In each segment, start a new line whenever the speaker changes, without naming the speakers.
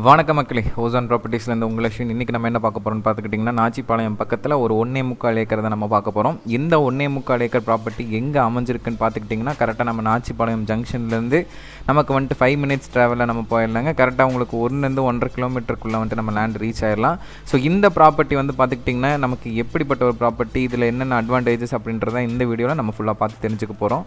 வணக்க மக்களே, ஓசான் ப்ராப்பர்ட்டிஸ்லேருந்து உங்கள் அஸ்வின். இன்றைக்கி நம்ம என்ன பார்க்க போகிறோம்னு பார்த்துக்கிட்டிங்கன்னா, நாச்சிபாளையம் பக்கத்தில் ஒரு 1.25 ஏக்கர் தான் நம்ம பார்க்க போகிறோம். இந்த 1.25 ஏக்கர் ப்ராப்பர்ட்டி எங்கே அமைஞ்சிருக்குன்னு பார்த்துக்கிட்டிங்கன்னா, கரெக்டாக நம்ம நாச்சிபாளையம் ஜங்ஷன்லேருந்து நமக்கு வந்துட்டு 5 மினிட்ஸ் ட்ராவலில் நம்ம போயிடலாங்க. கரெக்டாக உங்களுக்கு 1-1.5 கிலோமீட்டருக்குள்ளே வந்துட்டு நம்ம லேண்ட் ரீச் ஆகிடலாம். ஸோ இந்த ப்ராப்பர்ட்டி வந்து பார்த்துக்கிட்டிங்கன்னா, நமக்கு எப்படிப்பட்ட ஒரு ப்ராப்பர்ட்டி, இதில் என்னென்ன அட்வான்டேஜஸ் அப்படின்றத இந்த வீடியோவில் நம்ம ஃபுல்லாக பார்த்து தெரிஞ்சுக்க போகிறோம்.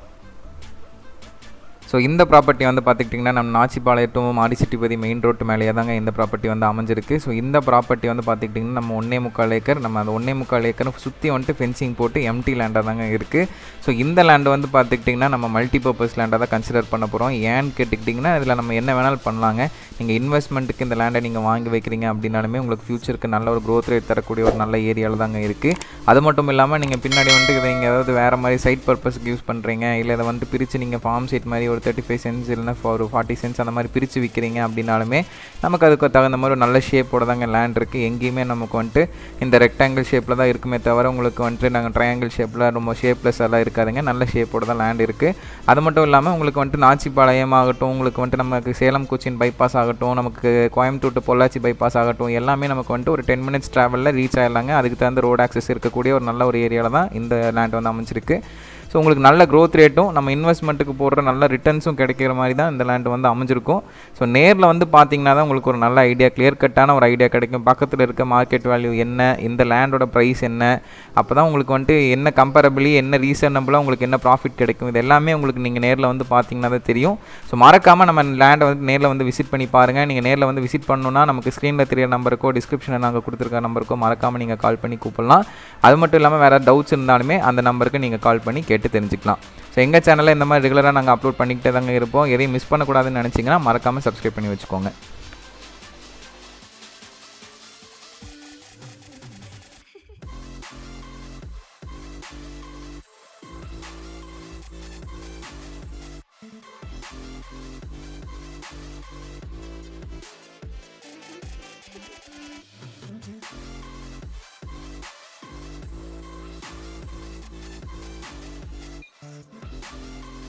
ஸோ இந்த ப்ராப்பர்ட்டி வந்து பார்த்துக்கிட்டிங்கன்னா, நம்ம நாச்சிபாளையம் டு மாடிசிட்டிபதி மெயின் ரோட்டு மேலேயே தாங்க இந்த ப்ராப்பர்ட்டி வந்து அமைஞ்சிருக்கு. ஸோ இந்த ப்ராப்பர்ட்டி வந்து பார்த்துக்கிட்டிங்கன்னா, நம்ம 1.25 ஏக்கர், நம்ம அந்த 1.25 ஏக்கர் சுற்றி வந்துட்டு ஃபென்சிங் போட்டு எம்டி லேண்டாக தாங்க இருக்குது. ஸோ இந்த லேண்டு வந்து பார்த்துக்கிட்டிங்கன்னா, நம்ம மல்டிபர்பஸ் லேண்டாக தான் கன்சிடர் பண்ண போகிறோம். ஏன்னு கேட்டுக்கிட்டிங்கன்னா, இதில் நம்ம என்ன வேணாலும் பண்ணலாங்க. நீங்கள் இன்வெஸ்ட்மெண்ட்டுக்கு இந்த லேண்டை நீங்கள் வாங்கி வைக்கிறீங்க அப்படின்னாலுமே உங்களுக்கு ஃபியூச்சருக்கு நல்ல ஒரு க்ரோத் ரேட் தரக்கூடிய ஒரு நல்ல ஏரியாவில் தாங்க இருக்குது. அது மட்டும் இல்லாமல் நீங்கள் பின்னாடி வந்துட்டு இதை நீங்கள் ஏதாவது வேறு மாதிரி சைட் பர்பஸ்க்கு யூஸ் பண்ணுறீங்க, இல்லை இதை வந்துட்டு பிரித்து நீங்கள் ஃபார்ம் சைட் மாதிரி ஒரு 35 சென்ஸ் இல்லைனா ஒரு 40 சென்ஸ் அந்த மாதிரி பிரித்து விற்கிறீங்க அப்படின்னாலுமே நமக்கு அதுக்கு தகுந்த மாதிரி ஒரு நல்ல ஷேப்போட தாங்க லேண்ட் இருக்குது. எங்கேயுமே நமக்கு வந்துட்டு இந்த ரெக்டாங்கிள் ஷேப்பில் தான் இருக்குமே தவிர உங்களுக்கு வந்துட்டு நாங்கள் ட்ரையாங்கிள் ஷேப்பில் ரொம்ப ஷேப்லெஸ் எல்லாம் இருக்காதுங்க. நல்ல ஷேப்போட தான் லேண்ட் இருக்குது. அது மட்டும் இல்லாமல் உங்களுக்கு வந்துட்டு நாச்சிபாளையம் ஆகட்டும், உங்களுக்கு வந்துட்டு நமக்கு சேலம் கொச்சின் பைபாஸ் ஆகட்டும், நமக்கு கோயம்புத்தூர் டு பொள்ளாச்சி பைபாஸ் ஆகட்டும், எல்லாமே நமக்கு வந்துட்டு ஒரு 10 மினிட்ஸ் ட்ராவலில் ரீச் ஆகிடலாங்க. அதுக்கு தகுந்த ரோட் ஆக்சஸ் இருக்கக்கூடிய ஒரு நல்ல ஒரு ஏரியாவில் தான் இந்த லேண்ட் வந்து அமைச்சிருக்கு. ஸோ உங்களுக்கு நல்ல க்ரோத் ரேட்டும் நம்ம இன்வெஸ்ட்மெண்ட்டுக்கு போடுற நல்ல ரிட்டர்ன்ஸும் கிடைக்கிற மாதிரி தான் இந்த லேண்டு வந்து அமைஞ்சிருக்கும். ஸோ நேரில் வந்து பார்த்தீங்கன்னா தான் உங்களுக்கு ஒரு நல்ல ஐடியா, கிளியர் கட்டான ஒரு ஐடியா கிடைக்கும். பக்கத்தில் இருக்க மார்க்கெட் வேல்யூ என்ன, இந்த லேண்டோட ப்ரைஸ் என்ன, அப்போ தான் உங்களுக்கு வந்துட்டு என்ன கம்பேரபிளி, என்ன ரீசனபிளாக உங்களுக்கு என்ன ப்ராஃபிட் கிடைக்கும், இது எல்லாமே உங்களுக்கு நீங்கள் நேரில் வந்து பார்த்தீங்கன்னா தான் தெரியும். ஸோ மறக்காமல் நம்ம லேண்டை வந்து நேரில் வந்து விசிட் பண்ணி பாருங்கள். நீங்கள் நேரில் வந்து விசிட் பண்ணணுன்னா நமக்கு ஸ்க்ரீனில் தெரிய நம்பருக்கோ டிஸ்கிரிப்ஷனில் நாங்கள் கொடுத்துருக்க நம்பருக்கோ மறக்காமல் நீங்கள் கால் பண்ணி கூப்பிடலாம். அது மட்டும் இல்லாமல் வேறு டவுட்ஸ் இருந்தாலுமே அந்த நம்பருக்கு நீங்கள் கால் பண்ணி கேட்டு தெரிஞ்சுக்கலாம். ஸோ எங்கள் சேனலில் இந்த மாதிரி ரெகுலராக நாங்கள் அப்லோட் பண்ணிக்கிட்டே தாங்க இருப்போம். எதையும் மிஸ் பண்ணக்கூடாதுன்னு நினச்சிங்கன்னா மறக்காமல் சப்ஸ்கிரைப் பண்ணி வச்சுக்கோங்க.